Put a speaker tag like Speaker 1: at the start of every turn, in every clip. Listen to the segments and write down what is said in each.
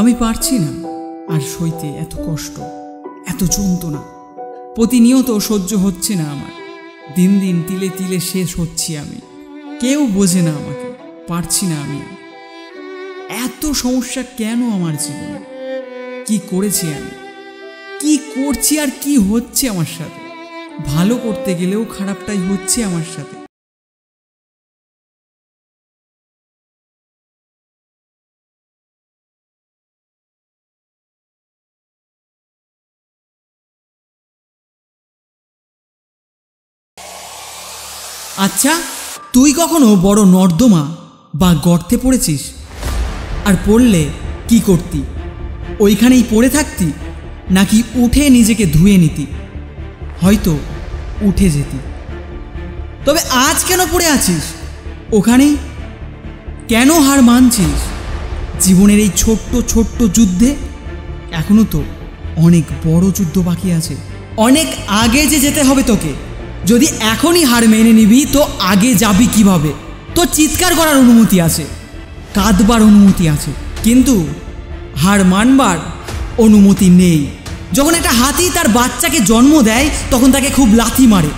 Speaker 1: আমি পারছি না আর সইতে এত কষ্ট, এত যন্ত্রণা। প্রতিনিয়ত সহ্য হচ্ছে না আমার। দিন দিন তিলে তিলে শেষ হচ্ছি আমি। কেউ বোঝে না আমাকে, পারছি না আমি। এত সমস্যা কেন আমার জীবনে? কি করেছি আমি? কি করছি আর কি হচ্ছে আমার সাথে? ভালো করতে গেলেও খারাপটাই হচ্ছে আমার সাথে। আচ্ছা, তুই কখনো বড় নর্দমা বা গর্তে পড়েছিস? আর পড়লে কি করতি? ওইখানেই পড়ে থাকতি, নাকি উঠে নিজেকে ধুয়ে নিতি? হয়তো উঠে যেতি। তবে আজ কেন পড়ে আছিস ওখানেই? কেন হার মানছিস জীবনের এই ছোট্ট ছোট্ট যুদ্ধে? এখনো তো অনেক বড় যুদ্ধ বাকি আছে। অনেক আগে যে যেতে হবে তোকে। যদি এখনই হার মেনে নিবি তো আগে যাবি কিভাবে? তোর চিৎকার করার অনুমতি আছে, কাঁদবার অনুমতি আছে, কিন্তু হার মানবার অনুমতি নেই। যখন একটা হাতি তার বাচ্চাকে জন্ম দেয় তখন তাকে খুব লাথি মারে,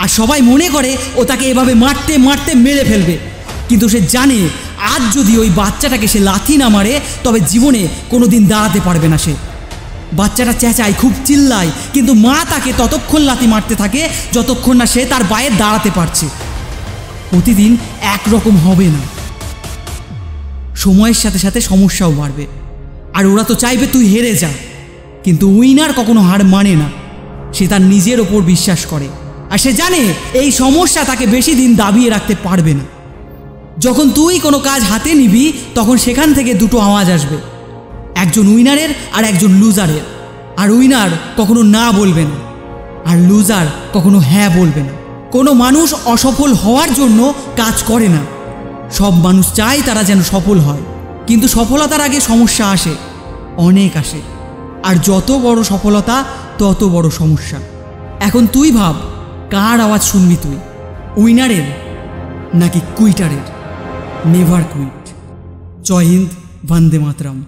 Speaker 1: আর সবাই মনে করে ও তাকে এভাবে মারতে মারতে মেরে ফেলবে। কিন্তু সে জানে আজ যদি ওই বাচ্চাটাকে সে লাথি না মারে তবে জীবনে কোনো দিন দাঁড়াতে পারবে না সে। বাচ্চাটা চেঁচায়, খুব চিল্লায়, কিন্তু মা তাকে ততক্ষণ লাথি মারতে থাকে যতক্ষণ না সে তার পায়ে দাঁড়াতে পারছে। প্রতিদিন একরকম হবে না, সময়ের সাথে সাথে সমস্যাও বাড়বে। আর ওরা তো চাইবে তুই হেরে যা, কিন্তু উইনার কখনো হার মানে না। সে তার নিজের ওপর বিশ্বাস করে, আর সে জানে এই সমস্যা তাকে বেশি দিন দাবিয়ে রাখতে পারবে না। যখন তুই কোনো কাজ হাতে নিবি তখন সেখান থেকে দুটো আওয়াজ আসবে, একজন উইনারের আর একজন লুজারের। আর উইনার কখনো না বলবে না, আর লুজার কখনো হ্যাঁ বলবে না। কোনো মানুষ অসফল হওয়ার জন্য কাজ করে না। সব মানুষ চায় তারা যেন সফল হয়, কিন্তু সফলতার আগে সমস্যা আসে, অনেক আসে। আর যত বড় সফলতা তত বড় সমস্যা। এখন তুই ভাব, কার আওয়াজ শুনবি তুই? উইনারের নাকি কুইটারের? Never quit. জয় হিন্দ, বন্দে মাতরম।